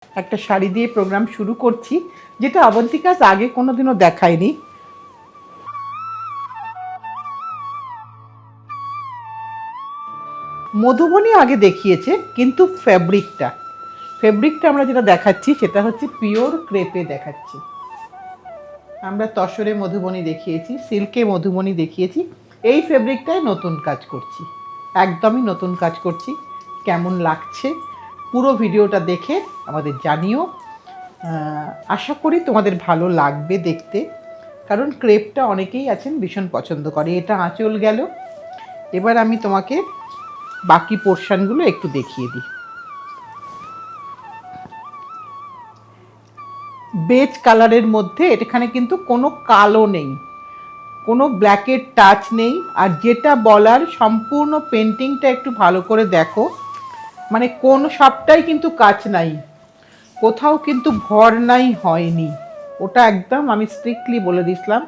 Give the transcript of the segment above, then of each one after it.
একটা শাড়ি দিয়ে প্রোগ্রাম শুরু করছি, যেটা অবন্তিকা আগে কোনোদিনও দেখায়নি। মধুবনী আগে দেখিয়েছে, কিন্তু ফেব্রিকটা আমরা যেটা দেখাচ্ছি সেটা হচ্ছে পিওর ক্রেপে দেখাচ্ছি। আমরা তসরে মধুবনী দেখিয়েছি, সিল্কে মধুবনী দেখিয়েছি, এই ফেব্রিকটায় নতুন কাজ করছি, একদমই নতুন কাজ করছি। কেমন লাগছে পুরো ভিডিওটা দেখে আমাদের জানিও। আশা করি তোমাদের ভালো লাগবে দেখতে, কারণ ক্রেপটা অনেকেই আছেন ভীষণ পছন্দ করে। এটা আঁচল গেল। এবার আমি তোমাকে বাকি পোর্শনগুলো একটু দেখিয়ে দিই। বেজ কালারের মধ্যে এখানে কিন্তু কোনো কালো নেই, কোনো ব্ল্যাকের টাচ নেই। আর যেটা বলার, সম্পূর্ণ পেন্টিংটা একটু ভালো করে দেখো, মানে কোন সবটাই কিন্তু কাজ নাই, কোথাও কিন্তু ভর নাই হয়নি। ওটা একদম আমি স্ট্রিক্টলি বলে দিয়েছিলাম।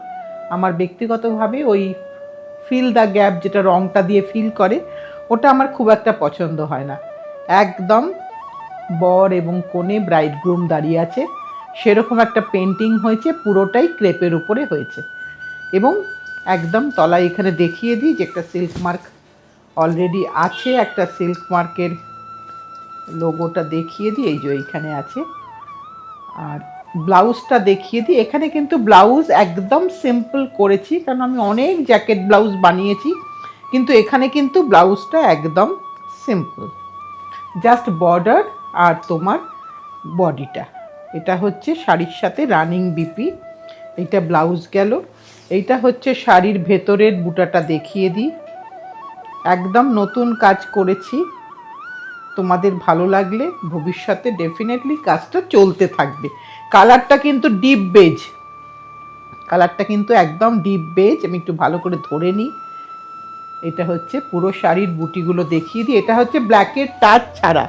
আমার ব্যক্তিগতভাবে ওই ফিল দ্য গ্যাপ, যেটা রংটা দিয়ে ফিল করে, ওটা আমার খুব একটা পছন্দ হয় না। একদম বর এবং কনে, ব্রাইড গ্রুম দাঁড়িয়ে আছে, সেরকম একটা পেন্টিং হয়েছে, পুরোটাই ক্রেপের উপরে হয়েছে। এবং একদম তলায় এখানে দেখিয়ে দিই যে একটা সিল্ক মার্ক অলরেডি আছে, একটা সিল্ক মার্কের লোগোটা দেখিয়ে দিই, এই যে এইখানে আছে। আর ব্লাউজটা দেখিয়ে দিই। এখানে কিন্তু ব্লাউজ একদম সিম্পল করেছি, কারণ আমি অনেক জ্যাকেট ব্লাউজ বানিয়েছি, কিন্তু এখানে কিন্তু ব্লাউজটা একদম সিম্পল, জাস্ট বর্ডার আর তোমার বডিটা। এটা হচ্ছে শাড়ির সাথে রানিং বিপি, এইটা ব্লাউজ গেল। এইটা হচ্ছে শাড়ির ভেতরের বুটাটা দেখিয়ে দিই, একদম নতুন কাজ করেছি। তোমাদের ভালো লাগলে ভবিষ্যতে ডেফিনেটলি কাজটা চলতে থাকবে। কালারটা কিন্তু ডিপ বেজ, কালারটা কিন্তু একদম ডিপ বেজ। আমি একটু ভালো করে ধরে নিই। এটা হচ্ছে পুরো শাড়ির বুটিগুলো দেখিয়ে দিই। এটা হচ্ছে ব্ল্যাকের টাচ ছাড়া,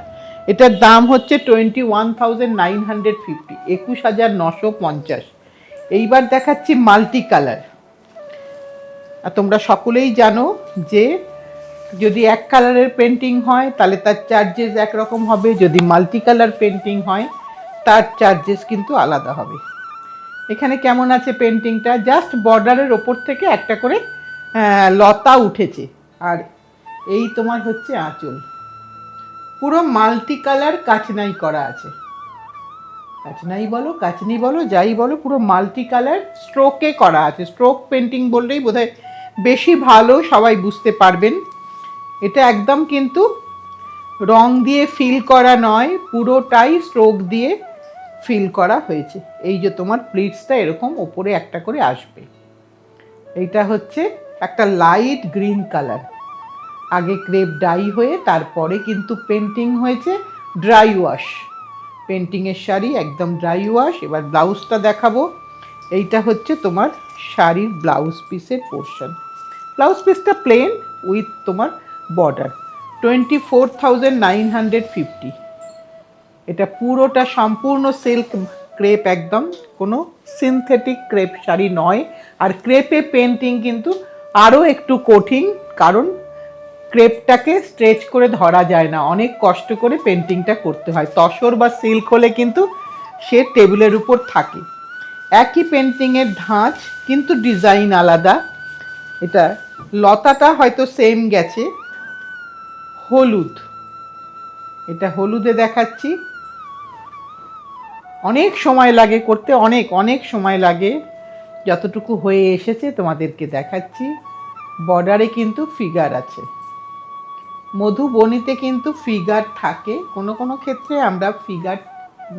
এটার দাম হচ্ছে 21,950, 21,950। এইবার দেখাচ্ছি মাল্টি কালার। আর তোমরা সকলেই জানো যে যদি এক কালারের পেন্টিং হয় তাহলে তার চার্জেস একরকম হবে, যদি মাল্টি কালার পেন্টিং হয় তার চার্জেস কিন্তু আলাদা হবে। এখানে কেমন আছে পেন্টিংটা, জাস্ট বর্ডারের ওপর থেকে একটা করে লতা উঠেছে। আর এই তোমার হচ্ছে আঁচল, পুরো মাল্টি কালার কাচনাই করা আছে। কাচনাই বলো, কাচনি বলো, যাই বলো, পুরো মাল্টি কালার স্ট্রোকে করা আছে। স্ট্রোক পেন্টিং বললেই বোধহয় বেশি ভালো সবাই বুঝতে পারবেন। এটা একদম কিন্তু রং দিয়ে ফিল করা নয়, পুরোটাই স্ট্রোক দিয়ে ফিল করা হয়েছে। এই যে তোমার প্লিটসটা এরকম ওপরে একটা করে আসবে। এইটা হচ্ছে একটা লাইট গ্রিন কালার, আগে ক্রেপ ডাই হয়ে তারপরে কিন্তু পেন্টিং হয়েছে ড্রাই ওয়াশ। পেন্টিংয়ের শাড়ি একদম ড্রাই ওয়াশ। এবার ব্লাউজটা দেখাবো। এইটা হচ্ছে তোমার শাড়ির ব্লাউজ পিসের পোর্শন। ব্লাউজ পিসটা প্লেন উইথ তোমার বর্ডার, 24,950। এটা পুরোটা সম্পূর্ণ সিল্ক ক্রেপ, একদম কোনো সিনথেটিক ক্রেপ শাড়ি নয়। আর ক্রেপে পেন্টিং কিন্তু আরও একটু কঠিন, কারণ ক্রেপটাকে স্ট্রেচ করে ধরা যায় না, অনেক কষ্ট করে পেন্টিংটা করতে হয়। তসর বা সিল্ক হলে কিন্তু সে টেবিলের উপর থাকে। একই পেন্টিংয়ের ধাঁচ, কিন্তু ডিজাইন আলাদা। এটা লতাটা হয়তো সেম গেছে। হলুদ, এটা হলুদে দেখাচ্ছি। অনেক সময় লাগে করতে, অনেক অনেক সময় লাগে। যতটুকু হয়ে এসেছে তোমাদেরকে দেখাচ্ছি। বর্ডারে কিন্তু ফিগার আছে, মধুবনীতে কিন্তু ফিগার থাকে। কোনো কোনো ক্ষেত্রে আমরা ফিগার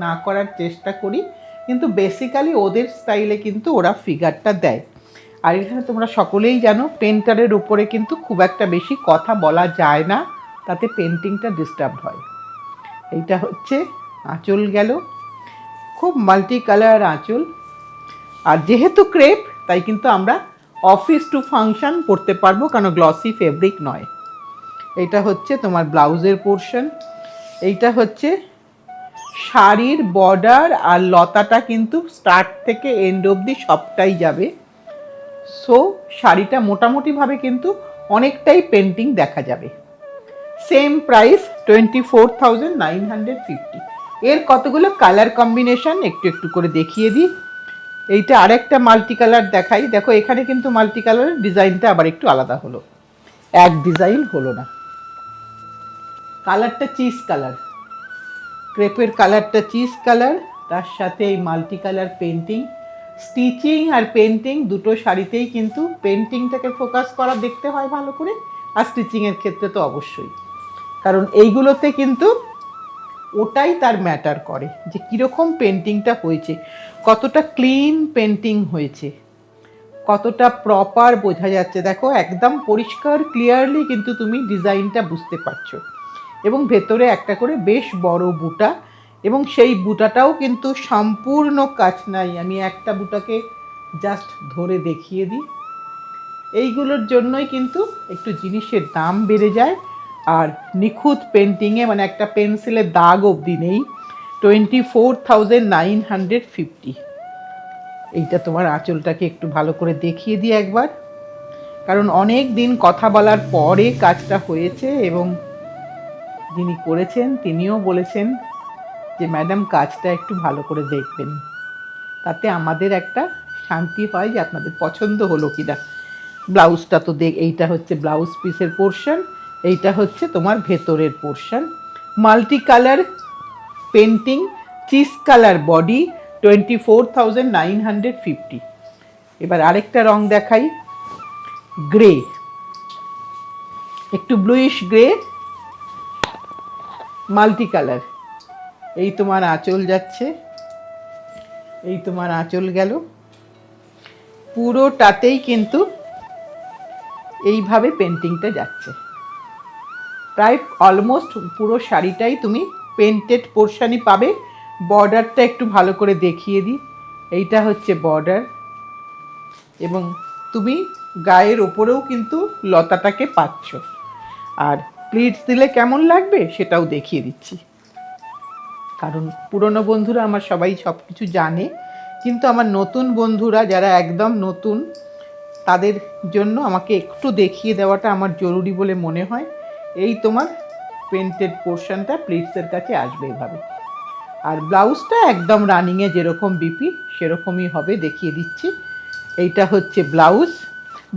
না করার চেষ্টা করি, কিন্তু বেসিক্যালি ওদের স্টাইলে কিন্তু ওরা ফিগারটা দেয়। আর এখানে তোমরা সকলেই জানো পেন্টারের উপরে কিন্তু খুব একটা বেশি কথা বলা যায় না, তাতে পেন্টিংটা ডিস্টার্ব হয়। এইটা হচ্ছে আঁচল গেল, খুব মাল্টি কালার আঁচল। আর যেহেতু ক্রেপ, তাই কিন্তু আমরা অফিস টু ফাংশন পরতে পারবো, কারণ গ্লসি ফেব্রিক নয়। এইটা হচ্ছে তোমার ব্লাউজের পোর্শন। এইটা হচ্ছে শাড়ির বর্ডার, আর লতাটা কিন্তু স্টার্ট থেকে এন্ড অবধি সবটাই যাবে। সো শাড়িটা মোটামুটিভাবে কিন্তু অনেকটাই পেন্টিং দেখা যাবে। Same price 24,950। এর কতগুলো কালার কম্বিনেশন একটু একটু করে দেখিয়ে দিই। এইটা আরেকটা মাল্টি কালার দেখাই। দেখো এখানে কিন্তু মাল্টি কালারের ডিজাইনটা আবার একটু আলাদা হলো, এক ডিজাইন হলো না। কালারটা চিজ কালার, ক্রেপের কালারটা চিজ কালার, তার সাথে এই মাল্টি কালার পেন্টিং। স্টিচিং আর পেন্টিং দুটো শাড়িতেই কিন্তু পেন্টিংটাকে ফোকাস করা দেখতে হয় ভালো করে, আর স্টিচিংয়ের ক্ষেত্রে তো অবশ্যই, কারণ এইগুলোতে কিন্তু ওটাই তার ম্যাটার করে যে কীরকম পেন্টিংটা হয়েছে, কতটা ক্লিন পেন্টিং হয়েছে, কতটা প্রপার বোঝা যাচ্ছে। দেখো একদম পরিষ্কার ক্লিয়ারলি কিন্তু তুমি ডিজাইনটা বুঝতে পারছো, এবং ভেতরে একটা করে বেশ বড় বুটা, এবং সেই বুটাটাও কিন্তু সম্পূর্ণ কাজ নাই। আমি একটা বুটাকে জাস্ট ধরে দেখিয়ে দিই। এইগুলোর জন্যই কিন্তু একটু জিনিসের দাম বেড়ে যায়। আর নিখুঁত পেন্টিংয়ে মানে একটা পেন্সিলের দাগ অবধি নেই। 24,950। এইটা তোমার আঁচলটাকে একটু ভালো করে দেখিয়ে দিই একবার, কারণ অনেক দিন কথা বলার পরে কাজটা হয়েছে, এবং যিনি করেছেন তিনিও বলেছেন যে ম্যাডাম কাজটা একটু ভালো করে দেখবেন, তাতে আমাদের একটা শান্তি পাই যে আপনাদের পছন্দ হলো কিনা। ব্লাউজটা তো এইটা হচ্ছে ব্লাউজ পিসের পোর্শন, এইটা হচ্ছে তোমার ভেতরের portion. Multi colour painting, cheese colour body, 24,950। এবার আরেকটা রং দেখাই, গ্রে, একটু ব্লুইশ গ্রে, মাল্টি কালার। এই তোমার আঁচল যাচ্ছে, এই তোমার আঁচল গেল, পুরোটাতেই কিন্তু এইভাবে পেন্টিংটা যাচ্ছে। প্রায় অলমোস্ট পুরো শাড়িটাই তুমি পেন্টেড পোর্শনই পাবে। বর্ডারটা একটু ভালো করে দেখিয়ে দিই, এইটা হচ্ছে বর্ডার, এবং তুমি গায়ের ওপরেও কিন্তু লতাটাকে পাচ্ছ। আর প্লিটস দিলে কেমন লাগবে সেটাও দেখিয়ে দিচ্ছি, কারণ পুরনো বন্ধুরা আমার সবাই সব কিছু জানে, কিন্তু আমার নতুন বন্ধুরা যারা একদম নতুন, তাদের জন্য আমাকে একটু দেখিয়ে দেওয়াটা আমার জরুরি বলে মনে হয়। এই তোমার পেন্টেড পোর্শনটা প্লিটসের কাছে আসবে এভাবে, আর ব্লাউজটা একদম রানিংয়ে যেরকম বিপি সেরকমই হবে, দেখিয়ে দিচ্ছি। এইটা হচ্ছে ব্লাউজ।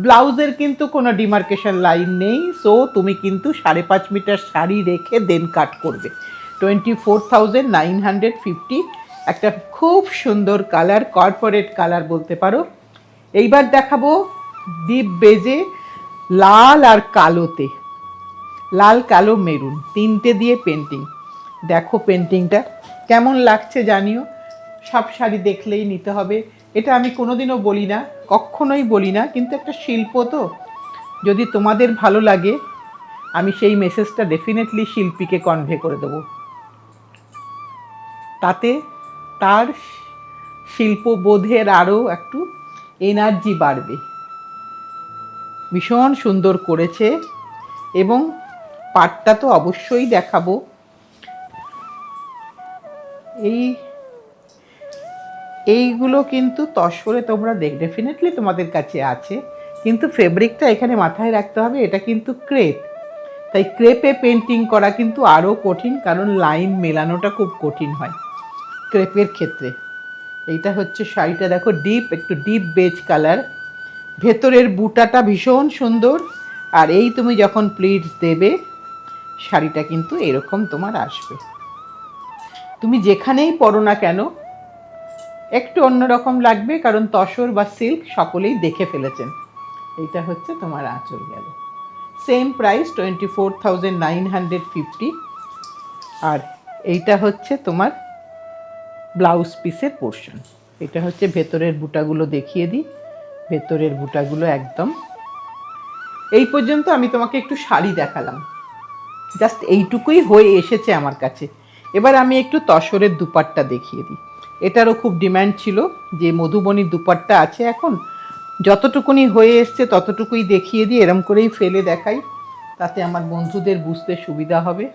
ব্লাউজের কিন্তু কোনো ডিমার্কেশন লাইন নেই, সো তুমি কিন্তু 5.5 মিটার শাড়ি রেখে দেন কাট করবে। 24,950, একটা খুব সুন্দর কালার, কর্পোরেট কালার বলতে পারো। এইবার দেখাবো ডিপ বেজে লাল আর কালোতে, লাল কালো মেরুন তিনটে দিয়ে পেন্টিং। দেখো পেন্টিংটা কেমন লাগছে জানিও। সব শাড়ি দেখলেই নিতে হবে, এটা আমি কোনোদিনও বলি না, কখনোই বলি না, কিন্তু একটা শিল্প তো, যদি তোমাদের ভালো লাগে আমি সেই মেসেজটা ডেফিনেটলি শিল্পীকে কনভে করে দেবো, তাতে তার শিল্পবোধের আরও একটু এনার্জি বাড়বে। ভীষণ সুন্দর করেছে, এবং পাটটা তো অবশ্যই দেখাবো। এইগুলো কিন্তু তসরে তোমরা ডেফিনেটলি তোমাদের কাছে আছে, কিন্তু ফেব্রিকটা এখানে মাথায় রাখতে হবে, এটা কিন্তু ক্রেপ, তাই ক্রেপে পেন্টিং করা কিন্তু আরও কঠিন, কারণ লাইন মেলানোটা খুব কঠিন হয় ক্রেপের ক্ষেত্রে। এইটা হচ্ছে শাড়িটা, দেখো একটু ডিপ বেজ কালার, ভেতরের বুটাটা ভীষণ সুন্দর। আর এই তুমি যখন প্লিটস দেবে শাড়িটা কিন্তু এরকম তোমার আসবে, তুমি যেখানেই পরো না কেন একটু অন্যরকম লাগবে, কারণ তসর বা সিল্ক সকলেই দেখে ফেলেছেন। এইটা হচ্ছে তোমার আঁচল গেল, সেম প্রাইস 24,950। আর এইটা হচ্ছে তোমার ব্লাউজ পিসের পোর্শন। এটা হচ্ছে ভেতরের বুটাগুলো দেখিয়ে দিই, ভেতরের বুটাগুলো একদম। এই পর্যন্ত আমি তোমাকে একটু শাড়ি দেখালাম, জাস্ট এইটুকুই হয়ে এসেছে আমার কাছে। এবার আমি একটু তসরের দুপাট্টা দেখিয়ে দিই, এটারও খুব ডিম্যান্ড ছিল যে মধুবনীর দুপাট্টা আছে এখন, যতটুকুনি হয়ে এসছে ততটুকুই দেখিয়ে দিই, এরম করেই ফেলে দেখাই, তাতে আমার বন্ধুদের বুঝতে সুবিধা হবে।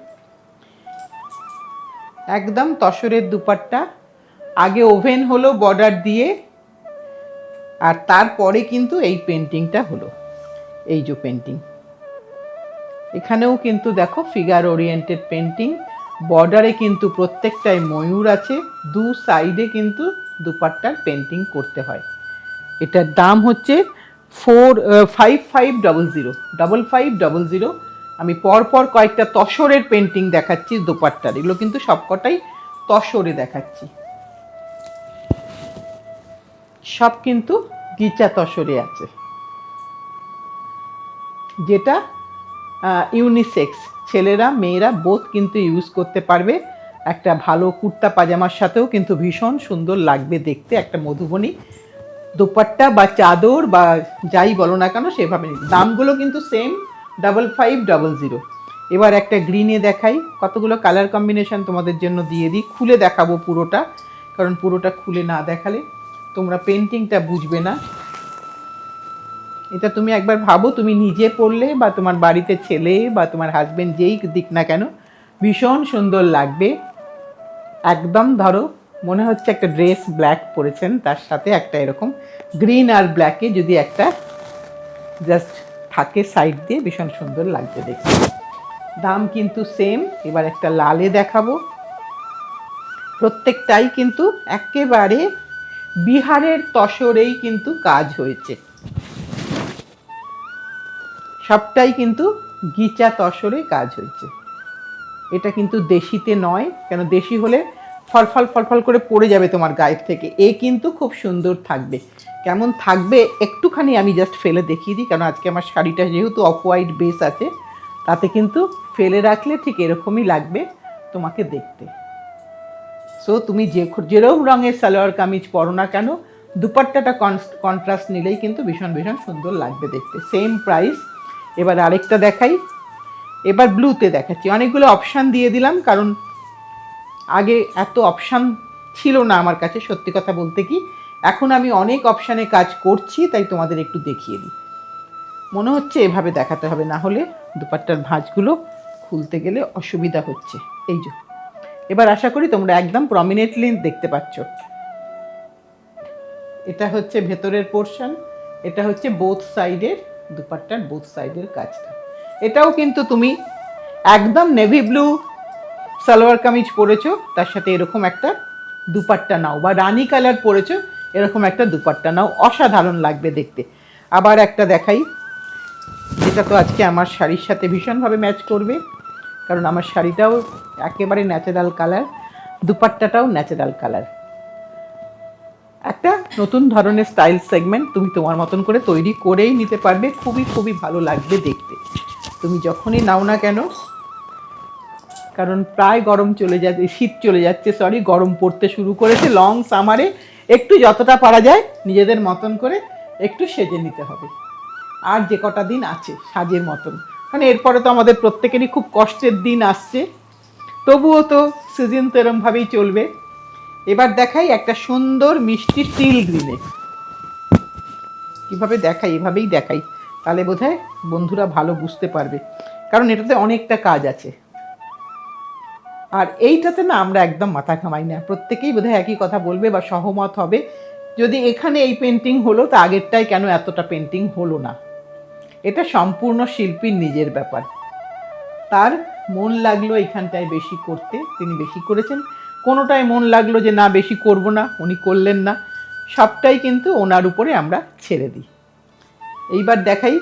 একদম তসরের দুপাট্টা, আগে ওভেন হলো বর্ডার দিয়ে, আর তারপরে কিন্তু এই পেন্টিংটা হলো, এই যে পেন্টিং। এখানেও কিন্তু দেখো ফিগার ওরিয়েন্টেড পেন্টিং, বর্ডারে কিন্তু প্রত্যেকটাই ময়ূর আছে, দু সাইডে কিন্তু দুপাট্টার পেন্টিং করতে হয়। এটার দাম হচ্ছে 5500 আমি পরপর কয়েকটা তসরের পেন্টিং দেখাচ্ছি দোপাট্টার, এগুলো কিন্তু সবকটাই তসরে দেখাচ্ছি, সব কিন্তু গিচা তসরে আছে, যেটা ইউনিসেক্স, ছেলেরা মেয়েরা বোথ কিন্তু ইউজ করতে পারবে। একটা ভালো কুর্তা পাজামার সাথেও কিন্তু ভীষণ সুন্দর লাগবে দেখতে, একটা মধুবনী দোপাট্টা বা চাদর বা যাই বলো না কেন সেভাবে। দামগুলো কিন্তু সেম 5500। এবার একটা গ্রিনে দেখাই, কতগুলো কালার কম্বিনেশন তোমাদের জন্য দিয়ে দিই, খুলে দেখাবো পুরোটা, কারণ পুরোটা খুলে না দেখালে তোমরা পেন্টিংটা বুঝবে না। এটা তুমি একবার ভাবো, তুমি নিজে পড়লে বা তোমার বাড়িতে ছেলে বা তোমার হাজবেন্ড যেই দিক না কেন ভীষণ সুন্দর লাগবে। একদম ধরো মনে হচ্ছে একটা ড্রেস ব্ল্যাক পরেছেন, তার সাথে একটা এরকম গ্রিন আর ব্ল্যাকে যদি একটা জাস্ট থাকে সাইড দিয়ে, ভীষণ সুন্দর লাগবে দেখতে। দাম কিন্তু সেম। এবার একটা লালে দেখাবো, প্রত্যেকটাই কিন্তু একেবারে বিহারের তসরেই কিন্তু কাজ হয়েছে, সবটাই কিন্তু গিচা তসরে কাজ হয়েছে। এটা কিন্তু দেশিতে নয়, কেন দেশি হলে ফলফল ফলফল করে পড়ে যাবে তোমার গায়ের থেকে, এ কিন্তু খুব সুন্দর থাকবে। কেমন থাকবে একটুখানি আমি জাস্ট ফেলে দেখিয়ে দিই, কারণ আজকে আমার শাড়িটা যেহেতু অফ হোয়াইট বেস আছে, তাতে কিন্তু ফেলে রাখলে ঠিক এরকমই লাগবে তোমাকে দেখতে। সো তুমি যেরকম রঙের সালোয়ার কামিজ পরো না কেন, দুপাট্টাটা কন্ট্রাস্ট নিলেই কিন্তু ভীষণ ভীষণ সুন্দর লাগবে দেখতে। Same price. এবার আরেকটা দেখাই, এবার ব্লুতে দেখাচ্ছি। অনেকগুলো অপশান দিয়ে দিলাম, কারণ আগে এত অপশান ছিল না আমার কাছে, সত্যি কথা বলতে কি এখন আমি অনেক অপশানে কাজ করছি, তাই তোমাদের একটু দেখিয়ে দিই। মনে হচ্ছে এভাবে দেখাতে হবে, না হলে দুপাট্টার ভাঁজগুলো খুলতে গেলে অসুবিধা হচ্ছে। এই যে এবার আশা করি তোমরা একদম প্রমিনেন্টলি দেখতে পাচ্ছ। এটা হচ্ছে ভেতরের পোর্শন, এটা হচ্ছে বোথ সাইডের দুপাট্টার বোথ সাইডের কাজটা। এটাও কিন্তু তুমি একদম নেভি ব্লু সালোয়ার কামিজ পরেছো, তার সাথে এরকম একটা দুপাট্টা নাও, বা রানি কালার পরেছো এরকম একটা দুপাট্টা নাও, অসাধারণ লাগবে দেখতে। আবার একটা দেখাই, যেটা তো আজকে আমার শাড়ির সাথে ভীষণভাবে ম্যাচ করবে, কারণ আমার শাড়িটাও একেবারে ন্যাচারাল কালার, দুপাট্টাটাও ন্যাচারাল কালার। একটা নতুন ধরনের স্টাইল সেগমেন্ট তুমি তোমার মতন করে তৈরি করেই নিতে পারবে, খুবই খুবই ভালো লাগবে দেখতে তুমি যখনই নাও না কেন। কারণ প্রায় গরম চলে যাচ্ছে, শীত চলে যাচ্ছে, গরম পড়তে শুরু করেছে। লং সামারে একটু যতটা পারা যায় নিজেদের মতন করে একটু সেজে নিতে হবে। আর যে কটা দিন আছে সাজের মতন, মানে এরপরে তো আমাদের প্রত্যেকেরই খুব কষ্টের দিন আসছে, তবুও তো সিজন তো এরমভাবেই চলবে। এবার দেখাই একটা সুন্দর মিষ্টি স্টিল গ্রিনে, কীভাবে দেখাই এভাবেই দেখাই, তাহলে বোধহয় বন্ধুরা ভালো বুঝতে পারবে, কারণ এটাতে অনেকটা কাজ আছে। আর এইটাতে না আমরা একদম মাথা ঘামাই না, প্রত্যেকেই বোধহয় একই কথা বলবে বা সহমত হবে, যদি এখানে এই পেন্টিং হলো তা আগেরটায় কেন এতটা পেন্টিং হলো না। এটা সম্পূর্ণ শিল্পীর নিজের ব্যাপার, তার মন লাগলো এখানটায় বেশি করতে, তিনি বেশি করেছেন। কোনোটায় মন লাগলো যে না বেশি করব না, উনি করলেন না, সবটাই কিন্তু ওনার উপরে আমরা ছেড়ে দিই। এইবার দেখাই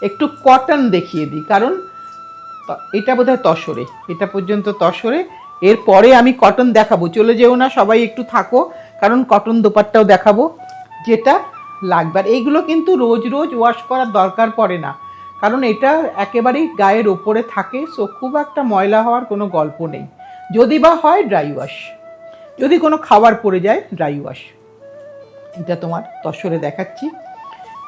একটু কটন দেখিয়ে দিই, কারণ এটা বোধহয় তসরে, এটা পর্যন্ত তসরে, এরপরে আমি কটন দেখাবো, চলে যেও না সবাই, একটু থাকো, কারণ কটন দোপাট্টাও দেখাবো যেটা লাগবে। আর এইগুলো কিন্তু রোজ রোজ ওয়াশ করার দরকার পড়ে না, কারণ এটা একেবারেই গায়ের ওপরে থাকে, সো খুব একটা ময়লা হওয়ার কোনো গল্প নেই। যদি বা হয় ড্রাই ওয়াশ, যদি কোনো খাবার পড়ে যায় ড্রাই ওয়াশ। এটা তোমার তসরে দেখাচ্ছি,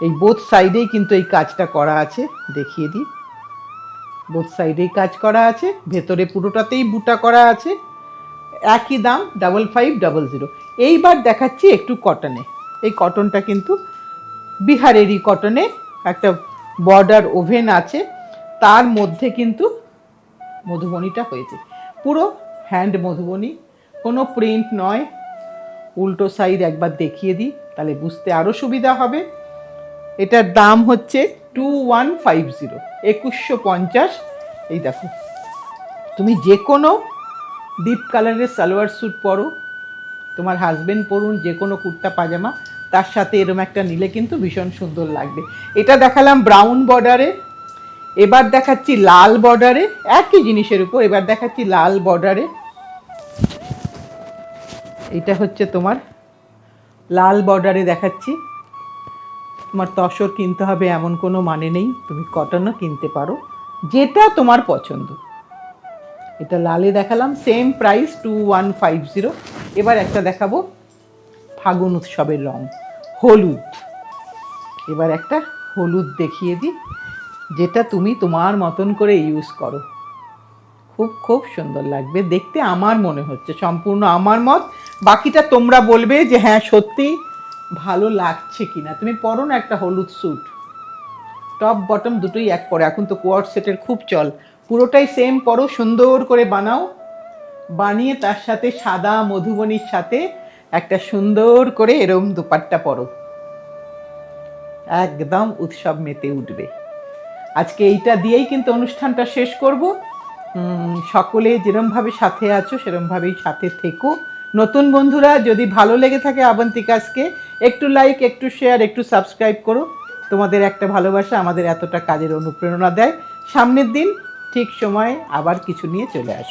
এই বোথ সাইডেই কিন্তু এই কাজটা করা আছে, দেখিয়ে দিই। বোথ সাইডেই কাজ করা আছে, ভেতরে পুরোটাতেই বুটা করা আছে, একই দাম 5500। এইবার দেখাচ্ছি একটু কটনে। এই কটনটা কিন্তু বিহারেরই কটনে, একটা বর্ডার ওভেন আছে, তার মধ্যে কিন্তু মধুবনীটা হয়েছে, পুরো হ্যান্ড মধুবনী, কোনো প্রিন্ট নয়। উল্টো সাইড একবার দেখিয়ে দিই, তাহলে বুঝতে আরও সুবিধা হবে। এটার দাম হচ্ছে 2150, 2150। এই দেখো, তুমি যে কোনো ডিপ কালারের সালোয়ার স্যুট পরো, তোমার হাজবেন্ড পরুন, যে কোনো কুর্তা পাজামা, তার সাথে এরম একটা নিলে কিন্তু ভীষণ সুন্দর লাগবে। এটা দেখালাম ব্রাউন বর্ডারে, এবার দেখাচ্ছি লাল বর্ডারে, একই জিনিসের উপর এবার দেখাচ্ছি লাল বর্ডারে। এটা হচ্ছে তোমার লাল বর্ডারে দেখাচ্ছি। তোমার তসর কিনতে হবে এমন কোনো মানে নেই, তুমি কটনও কিনতে পারো, যেটা তোমার পছন্দ। এটা লালে দেখালাম, সেম প্রাইস 2150। এবার একটা দেখাবো ফাগুন উৎসবের রং, হলুদ। এবার একটা হলুদ দেখিয়ে দিই, যেটা তুমি তোমার মতন করে ইউজ করো, খুব খুব সুন্দর লাগবে দেখতে আমার মনে হচ্ছে, সম্পূর্ণ আমার মত। বাকিটা তোমরা বলবে যে হ্যাঁ সত্যি ভালো লাগছে কিনা। তুমি পরো না একটা হলুদ স্যুট, টপ বটম দুটোই এক পরে, এখন তো কোয়ার্ড সেটের খুব চল, পুরোটাই সেম পরো, সুন্দর করে বানাও, বানিয়ে তার সাথে সাদা মধুবনীর সাথে একটা সুন্দর করে এরম দুপাট্টা পরো, একদম উৎসব মেতে উঠবে। আজকে এইটা দিয়েই কিন্তু অনুষ্ঠানটা শেষ করব। সকলে যেরমভাবে সাথে আছো সেরমভাবেই সাথে থেকো। নতুন বন্ধুরা যদি ভালো লেগে থাকে আবন্তিকাসকে, একটু লাইক, একটু শেয়ার, একটু সাবস্ক্রাইব করো। তোমাদের একটা ভালোবাসা আমাদের এতটা কাজের অনুপ্রেরণা দেয়। সামনের দিন ঠিক সময়ে আবার কিছু নিয়ে চলে আসবো।